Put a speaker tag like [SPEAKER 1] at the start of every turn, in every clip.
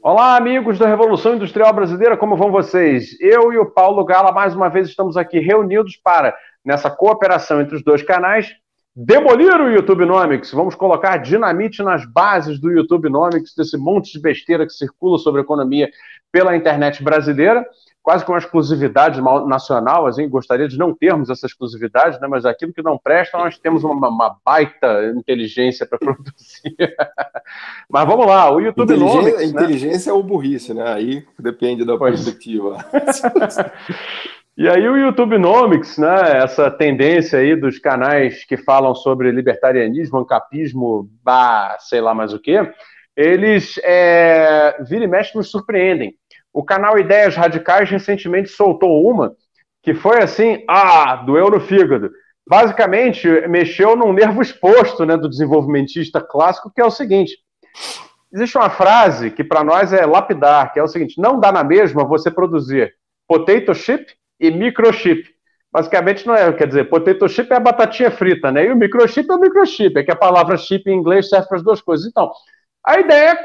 [SPEAKER 1] Olá, amigos da Revolução Industrial Brasileira, como vão vocês? Eu e o Paulo Gala, mais uma vez, estamos aqui reunidos para, nessa cooperação entre os dois canais, demolir o YouTube Nomics. Vamos colocar dinamite nas bases do YouTube Nomics, desse monte de besteira que circula sobre economia pela internet brasileira, quase com uma exclusividade nacional, assim, gostaria de não termos essa exclusividade, né? Mas aquilo que não presta, nós temos uma baita inteligência para produzir. Mas vamos lá, o YouTube Nomics, né?
[SPEAKER 2] Inteligência ou burrice, né? Aí depende da
[SPEAKER 1] Pois.
[SPEAKER 2] perspectiva.
[SPEAKER 1] E aí o YouTube Nomics, né, essa tendência aí dos canais que falam sobre libertarianismo, ancapismo, sei lá mais o quê, eles vira e mexe nos surpreendem. O canal Ideias Radicais recentemente soltou uma que foi assim, doeu no fígado. Basicamente, mexeu num nervo exposto, né, do desenvolvimentista clássico, que é o seguinte: existe uma frase que para nós é lapidar, que é o seguinte: não dá na mesma você produzir potato chip e microchip. Basicamente não é, quer dizer, potato chip é a batatinha frita, né? E o microchip é o microchip, é que a palavra chip em inglês serve para as duas coisas. Então, a ideia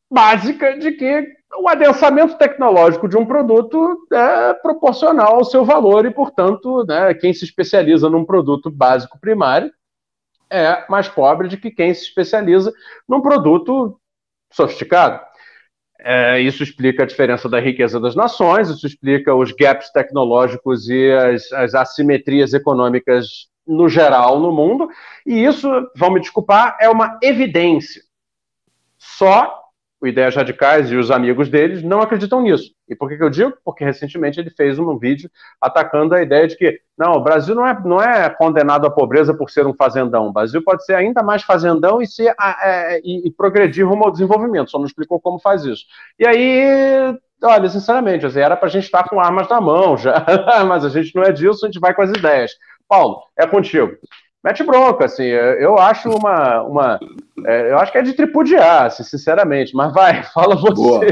[SPEAKER 1] básica de que o adensamento tecnológico de um produto é proporcional ao seu valor e, portanto, né, quem se especializa num produto básico primário é mais pobre do que quem se especializa num produto sofisticado. Isso explica a diferença da riqueza das nações, isso explica os gaps tecnológicos e as assimetrias econômicas no geral no mundo, e isso, vão me desculpar, é uma evidência. Só o Ideias Radicais e os amigos deles não acreditam nisso. E por que eu digo? Porque recentemente ele fez um vídeo atacando a ideia de que não, o Brasil não é condenado à pobreza por ser um fazendão. O Brasil pode ser ainda mais fazendão e progredir rumo ao desenvolvimento. Só não explicou como faz isso. E aí, olha, sinceramente, assim, era para a gente estar com armas na mão já, mas a gente não é disso, a gente vai com as ideias. Paulo, é contigo. Mete bronca, assim, eu acho eu acho que é de tripudiar, assim, sinceramente, mas vai, fala você.
[SPEAKER 2] Boa.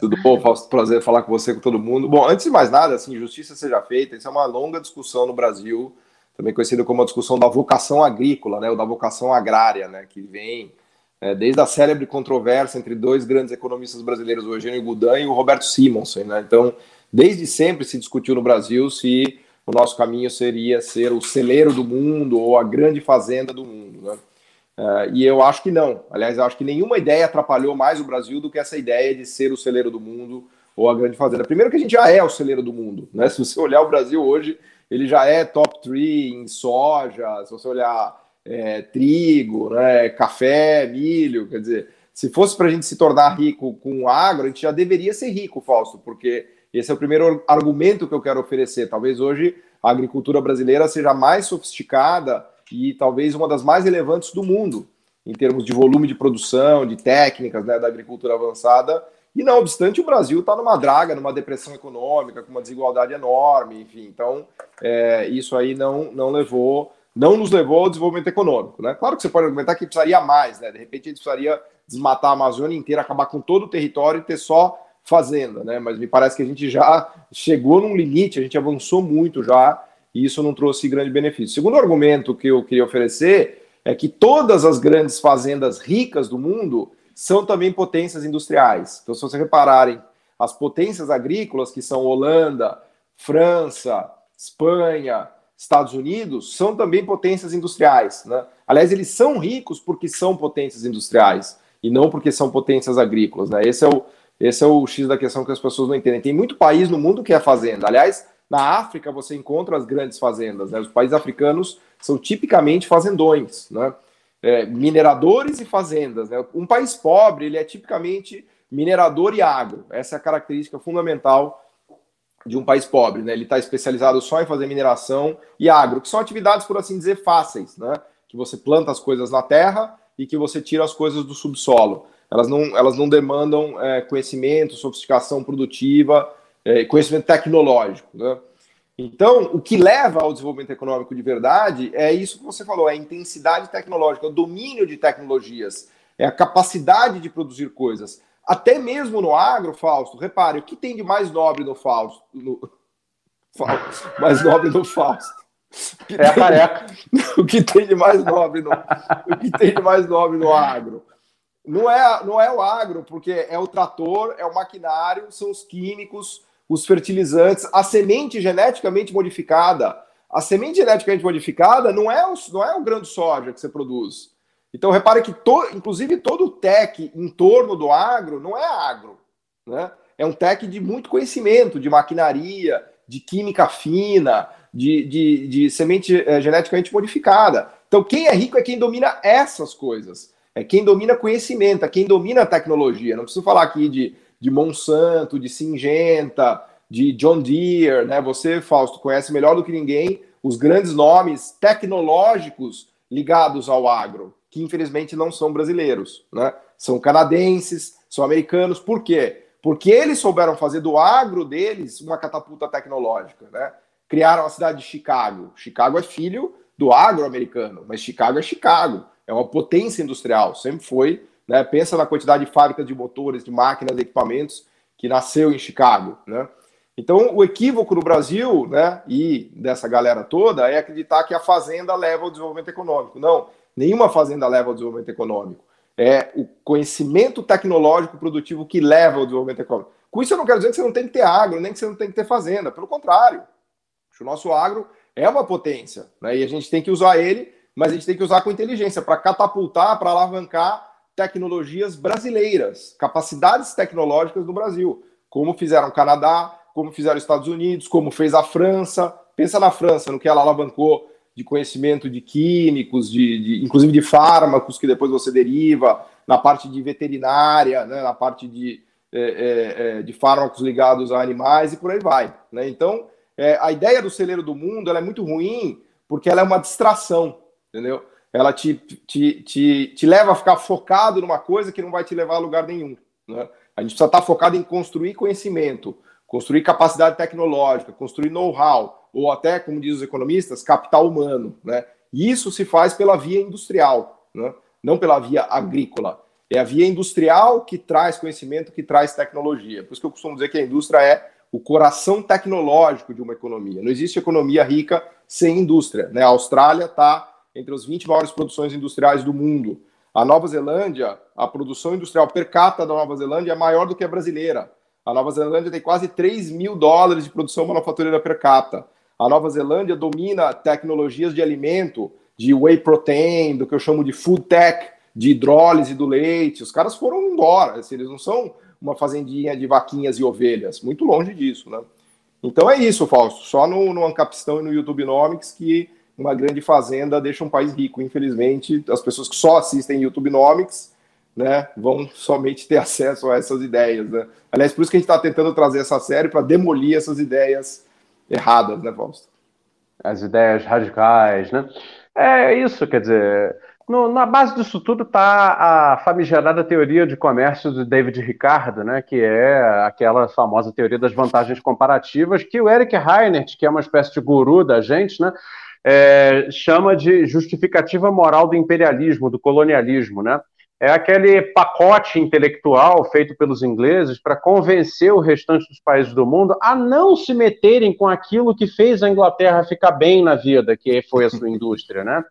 [SPEAKER 2] Tudo bom, Fausto? Prazer falar com você, com todo mundo. Bom, antes de mais nada, assim, justiça seja feita, isso é uma longa discussão no Brasil, também conhecida como a discussão da vocação agrícola, né, ou da vocação agrária, né, que vem desde a célebre controvérsia entre dois grandes economistas brasileiros, o Eugênio Goudin e o Roberto Simonsen, né. Então, desde sempre se discutiu no Brasil se o nosso caminho seria ser o celeiro do mundo ou a grande fazenda do mundo, né? E eu acho que não. Aliás, eu acho que nenhuma ideia atrapalhou mais o Brasil do que essa ideia de ser o celeiro do mundo ou a grande fazenda. Primeiro que a gente já é o celeiro do mundo, né? Se você olhar o Brasil hoje, ele já é top 3 em soja, se você olhar trigo, né, café, milho, quer dizer, se fosse para a gente se tornar rico com o agro, a gente já deveria ser rico, Fausto, porque esse é o primeiro argumento que eu quero oferecer. Talvez hoje a agricultura brasileira seja mais sofisticada e talvez uma das mais relevantes do mundo, em termos de volume de produção, de técnicas, né, da agricultura avançada. E não obstante, o Brasil está numa draga, numa depressão econômica, com uma desigualdade enorme, enfim. Então, isso aí não nos levou ao desenvolvimento econômico, né? Claro que você pode argumentar que precisaria mais, né? De repente, a gente precisaria desmatar a Amazônia inteira, acabar com todo o território e ter só fazenda, né? Mas me parece que a gente já chegou num limite, a gente avançou muito já, e isso não trouxe grande benefício. O segundo argumento que eu queria oferecer é que todas as grandes fazendas ricas do mundo são também potências industriais. Então, se vocês repararem, as potências agrícolas, que são Holanda, França, Espanha, Estados Unidos, são também potências industriais, né? Aliás, eles são ricos porque são potências industriais e não porque são potências agrícolas, né? Esse é o X da questão que as pessoas não entendem. Tem muito país no mundo que é fazenda. Aliás, na África você encontra as grandes fazendas, né? Os países africanos são tipicamente fazendões, né? Mineradores e fazendas, né? Um país pobre, ele é tipicamente minerador e agro. Essa é a característica fundamental de um país pobre, né? Ele está especializado só em fazer mineração e agro, que são atividades, por assim dizer, fáceis, né? Que você planta as coisas na terra e que você tira as coisas do subsolo. Elas não demandam conhecimento, sofisticação produtiva, conhecimento tecnológico, né? Então, o que leva ao desenvolvimento econômico de verdade é isso que você falou, é a intensidade tecnológica, o domínio de tecnologias, é a capacidade de produzir coisas. Até mesmo no agro, Fausto, repare, o que tem de mais nobre no Fausto? Mais nobre no Fausto.
[SPEAKER 1] É a careca.
[SPEAKER 2] O que tem de mais nobre no agro? Não é o agro, porque é o trator, é o maquinário, são os químicos, os fertilizantes, a semente geneticamente modificada. A semente geneticamente modificada não é o grão de soja que você produz. Então, repare que, inclusive, todo o tech em torno do agro não é agro, né? É um tech de muito conhecimento, de maquinaria, de química fina, de semente geneticamente modificada. Então, quem é rico é quem domina essas coisas. É quem domina conhecimento, é quem domina a tecnologia. Não preciso falar aqui de Monsanto, de Syngenta, de John Deere, né? Você, Fausto, conhece melhor do que ninguém os grandes nomes tecnológicos ligados ao agro, que infelizmente não são brasileiros, né? São canadenses, são americanos. Por quê? Porque eles souberam fazer do agro deles uma catapulta tecnológica, né? Criaram a cidade de Chicago. Chicago é filho do agro americano, mas Chicago é Chicago. É uma potência industrial, sempre foi, né? Pensa na quantidade de fábricas de motores, de máquinas, de equipamentos que nasceu em Chicago, né? Então, o equívoco no Brasil, né, e dessa galera toda, é acreditar que a fazenda leva ao desenvolvimento econômico. Não, nenhuma fazenda leva ao desenvolvimento econômico. É o conhecimento tecnológico produtivo que leva ao desenvolvimento econômico. Com isso, eu não quero dizer que você não tem que ter agro, nem que você não tem que ter fazenda. Pelo contrário, o nosso agro é uma potência, né, e a gente tem que usar ele, mas a gente tem que usar com inteligência para catapultar, para alavancar tecnologias brasileiras, capacidades tecnológicas do Brasil, como fizeram o Canadá, como fizeram os Estados Unidos, como fez a França. Pensa na França, no que ela alavancou de conhecimento de químicos, inclusive de fármacos que depois você deriva, na parte de veterinária, né, na parte de fármacos ligados a animais e por aí vai, né? Então, a ideia do celeiro do mundo ela é muito ruim porque ela é uma distração, entendeu? Ela te leva a ficar focado numa coisa que não vai te levar a lugar nenhum, né? A gente precisa estar focado em construir conhecimento, construir capacidade tecnológica, construir know-how, ou até, como dizem os economistas, capital humano, né? E isso se faz pela via industrial, né? Não pela via agrícola. É a via industrial que traz conhecimento, que traz tecnologia. Por isso que eu costumo dizer que a indústria é o coração tecnológico de uma economia. Não existe economia rica sem indústria, né? A Austrália está entre as 20 maiores produções industriais do mundo. A Nova Zelândia, a produção industrial per capita da Nova Zelândia é maior do que a brasileira. A Nova Zelândia tem quase $3.000 de produção manufatureira per capita. A Nova Zelândia domina tecnologias de alimento, de whey protein, do que eu chamo de food tech, de hidrólise do leite. Os caras foram embora. Assim, eles não são uma fazendinha de vaquinhas e ovelhas. Muito longe disso, né? Então é isso, Fausto. Só no Ancapistão e no YouTubenomics que uma grande fazenda deixa um país rico. Infelizmente, as pessoas que só assistem YouTubenomics, né, vão somente ter acesso a essas ideias, né? Aliás, por isso que a gente está tentando trazer essa série para demolir essas ideias erradas, né, Fausto?
[SPEAKER 1] As ideias radicais, né? É isso, quer dizer, na base disso tudo está a famigerada teoria de comércio do David Ricardo, né? Que é aquela famosa teoria das vantagens comparativas que o Eric Reinert, que é uma espécie de guru da gente, né? Chama de justificativa moral do imperialismo, do colonialismo, né? É aquele pacote intelectual feito pelos ingleses para convencer o restante dos países do mundo a não se meterem com aquilo que fez a Inglaterra ficar bem na vida, que foi a sua indústria, né?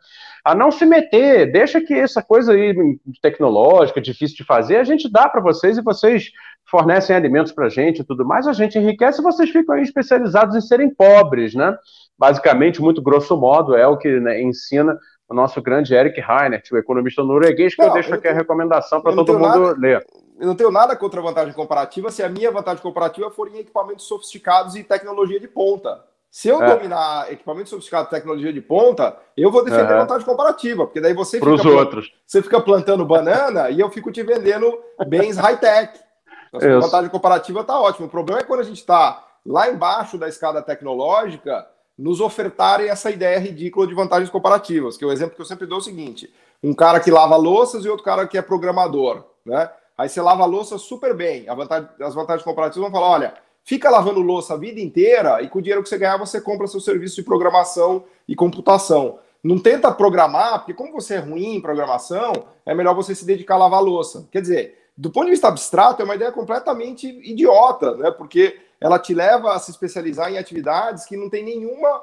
[SPEAKER 1] A não se meter, deixa que essa coisa aí tecnológica, difícil de fazer, a gente dá para vocês e vocês fornecem alimentos para a gente e tudo mais, a gente enriquece e vocês ficam aí especializados em serem pobres, né? Basicamente, muito grosso modo, é o que, né, ensina o nosso grande Eric Reinert, o economista norueguês, que eu deixo aqui a recomendação para todo mundo ler.
[SPEAKER 2] Eu não tenho nada contra a vantagem comparativa se a minha vantagem comparativa for em equipamentos sofisticados e tecnologia de ponta. Se eu dominar equipamento sofisticado e tecnologia de ponta, eu vou defender a vantagem comparativa, porque daí você fica plantando banana e eu fico te vendendo bens high-tech. Então, a vantagem comparativa está ótima. O problema é quando a gente está lá embaixo da escada tecnológica, nos ofertarem essa ideia ridícula de vantagens comparativas, que é o exemplo que eu sempre dou é o seguinte: um cara que lava louças e outro cara que é programador, né? Aí você lava a louça super bem, as vantagens comparativas vão falar, olha, fica lavando louça a vida inteira e com o dinheiro que você ganhar você compra seu serviço de programação e computação. Não tenta programar, porque como você é ruim em programação, é melhor você se dedicar a lavar louça. Quer dizer, do ponto de vista abstrato, é uma ideia completamente idiota, né? Porque ela te leva a se especializar em atividades que não tem nenhuma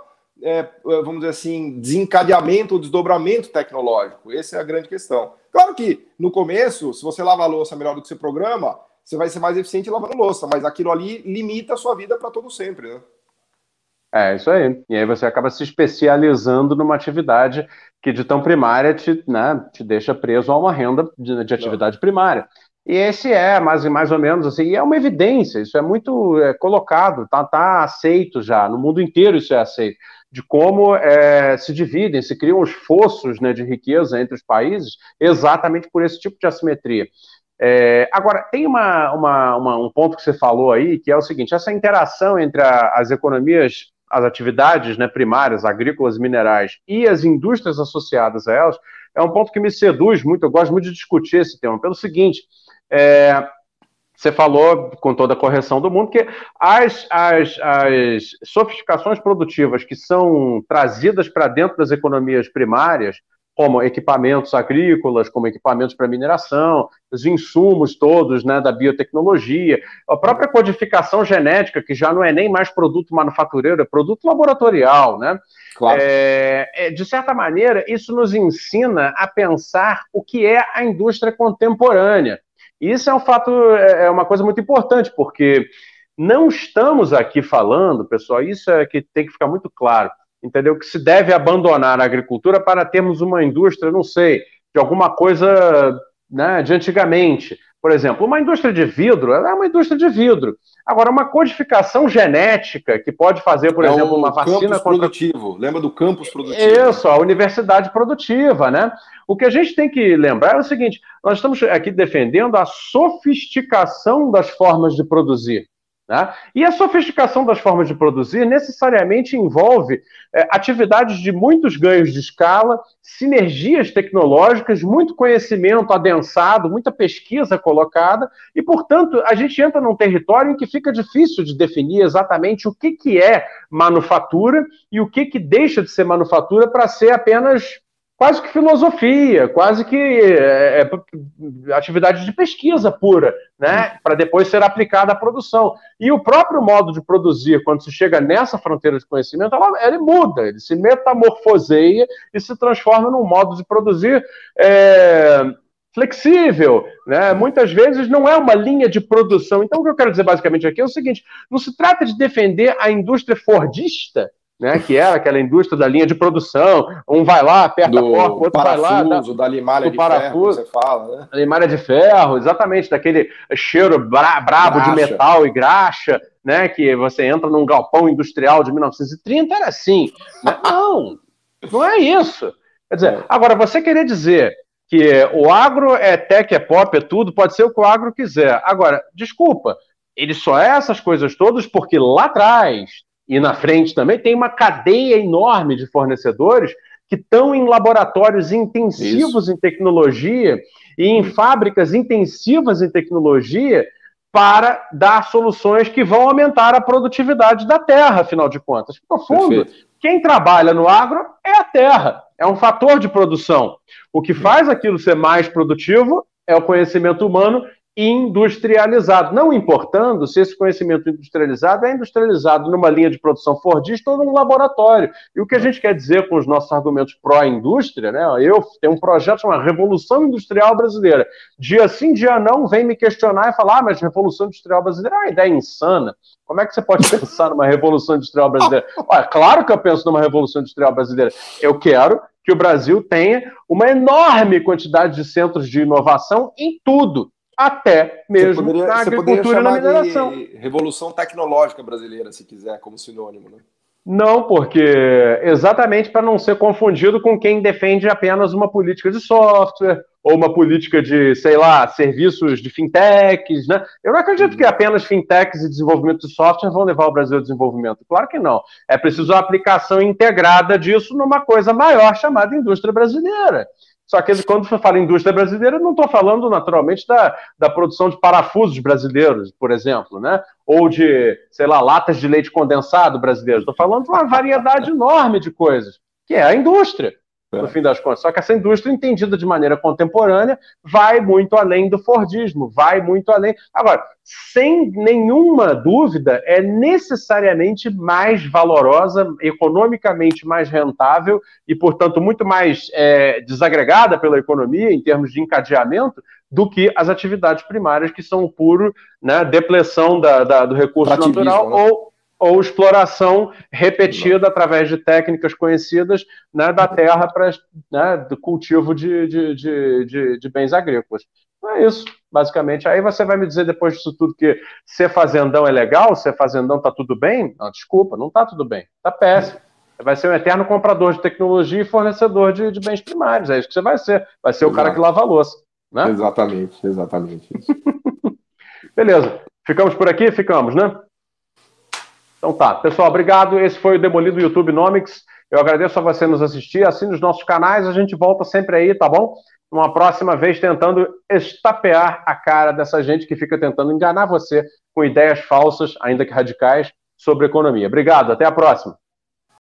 [SPEAKER 2] vamos dizer assim, desencadeamento ou desdobramento tecnológico. Essa é a grande questão. Claro que, no começo, se você lava a louça melhor do que você programa, você vai ser mais eficiente lavando louça, mas aquilo ali limita a sua vida para todo sempre, né?
[SPEAKER 1] É isso aí. E aí você acaba se especializando numa atividade que de tão primária te deixa preso a uma renda de atividade primária. E esse mais ou menos assim, e é uma evidência, isso é muito colocado, tá aceito já, no mundo inteiro isso é aceito, de como se dividem, se criam os fossos, né, de riqueza entre os países, exatamente por esse tipo de assimetria. Agora, tem um ponto que você falou aí, que é o seguinte, essa interação entre as economias, as atividades, né, primárias, agrícolas e minerais, e as indústrias associadas a elas, é um ponto que me seduz muito, eu gosto muito de discutir esse tema, pelo seguinte, você falou, com toda a correção do mundo, que as sofisticações produtivas que são trazidas para dentro das economias primárias, como equipamentos agrícolas, como equipamentos para mineração, os insumos todos, né, da biotecnologia, a própria codificação genética, que já não é nem mais produto manufatureiro, é produto laboratorial, né?
[SPEAKER 2] Claro.
[SPEAKER 1] De certa maneira, isso nos ensina a pensar o que é a indústria contemporânea. E isso é um fato, é uma coisa muito importante, porque não estamos aqui falando, pessoal, isso é que tem que ficar muito claro, entendeu? Que se deve abandonar a agricultura para termos uma indústria, não sei, de alguma coisa, né, de antigamente. Por exemplo, uma indústria de vidro, ela é uma indústria de vidro. Agora, uma codificação genética que pode fazer, por exemplo, uma vacina
[SPEAKER 2] campus produtivo. Lembra do campus produtivo?
[SPEAKER 1] Isso, a universidade produtiva, né? O que a gente tem que lembrar é o seguinte, nós estamos aqui defendendo a sofisticação das formas de produzir. Né? E a sofisticação das formas de produzir necessariamente envolve atividades de muitos ganhos de escala, sinergias tecnológicas, muito conhecimento adensado, muita pesquisa colocada, e, portanto, a gente entra num território em que fica difícil de definir exatamente o que é manufatura e o que deixa de ser manufatura para ser apenas quase que filosofia, quase que atividade de pesquisa pura, né, para depois ser aplicada à produção. E o próprio modo de produzir, quando se chega nessa fronteira de conhecimento, ele muda, ele se metamorfoseia e se transforma num modo de produzir flexível, né? Muitas vezes não é uma linha de produção. Então, o que eu quero dizer basicamente aqui é o seguinte, não se trata de defender a indústria fordista, né, que era aquela indústria da linha de produção, um vai lá, aperta a porta, o outro vai lá,
[SPEAKER 2] da limalha de ferro, que você fala, né?
[SPEAKER 1] A limalha de ferro, exatamente, daquele cheiro brabo de metal e graxa, né, que você entra num galpão industrial de 1930, era assim. Né? Não é isso. Quer dizer, agora, você querer dizer que o agro é tech, é pop, é tudo, pode ser o que o agro quiser. Agora, desculpa, ele só é essas coisas todas porque lá atrás e na frente também tem uma cadeia enorme de fornecedores que estão em laboratórios intensivos em tecnologia e em fábricas intensivas em tecnologia para dar soluções que vão aumentar a produtividade da terra, afinal de contas. No fundo, quem trabalha no agro é a terra, é um fator de produção. O que faz aquilo ser mais produtivo é o conhecimento humano industrializado, não importando se esse conhecimento industrializado é industrializado numa linha de produção fordista ou num laboratório. E o que a gente quer dizer com os nossos argumentos pró-indústria, né? Eu tenho um projeto chamado Revolução Industrial Brasileira. Dia sim, dia não, vem me questionar e falar, mas Revolução Industrial Brasileira é uma ideia insana. Como é que você pode pensar numa Revolução Industrial Brasileira? Olha, claro que eu penso numa Revolução Industrial Brasileira. Eu quero que o Brasil tenha uma enorme quantidade de centros de inovação em tudo. Até mesmo na agricultura e na mineração.
[SPEAKER 2] De revolução tecnológica brasileira, se quiser, como sinônimo, né?
[SPEAKER 1] Não, porque exatamente para não ser confundido com quem defende apenas uma política de software ou uma política de, sei lá, serviços de fintechs, né? Eu não acredito que apenas fintechs e desenvolvimento de software vão levar o Brasil ao desenvolvimento. Claro que não. É preciso a aplicação integrada disso numa coisa maior chamada indústria brasileira. Só que quando você fala em indústria brasileira, eu não estou falando naturalmente da produção de parafusos brasileiros, por exemplo, né? Ou de, sei lá, latas de leite condensado brasileiro. Estou falando de uma variedade enorme de coisas, que é a indústria. no fim das contas. Só que essa indústria, entendida de maneira contemporânea, vai muito além do Fordismo, vai muito além. Agora, sem nenhuma dúvida, é necessariamente mais valorosa, economicamente mais rentável e, portanto, muito mais desagregada pela economia em termos de encadeamento do que as atividades primárias, que são puro, né, depleção do recurso natural, né? ou exploração repetida através de técnicas conhecidas, né, da terra para, né, do cultivo de bens agrícolas. Então é isso, basicamente. Aí você vai me dizer depois disso tudo que ser fazendão é legal, ser fazendão está tudo bem? Não, desculpa, não está tudo bem, está péssimo. Você vai ser um eterno comprador de tecnologia e fornecedor de bens primários, é isso que você vai ser. Vai ser o cara que lava a louça. Né?
[SPEAKER 2] Exatamente.
[SPEAKER 1] Beleza. Ficamos por aqui? Ficamos, né? Então tá. Pessoal, obrigado. Esse foi o Demolido YouTube Nomics. Eu agradeço a você nos assistir. Assine os nossos canais. A gente volta sempre aí, tá bom? Uma próxima vez tentando estapear a cara dessa gente que fica tentando enganar você com ideias falsas, ainda que radicais, sobre economia. Obrigado. Até a próxima.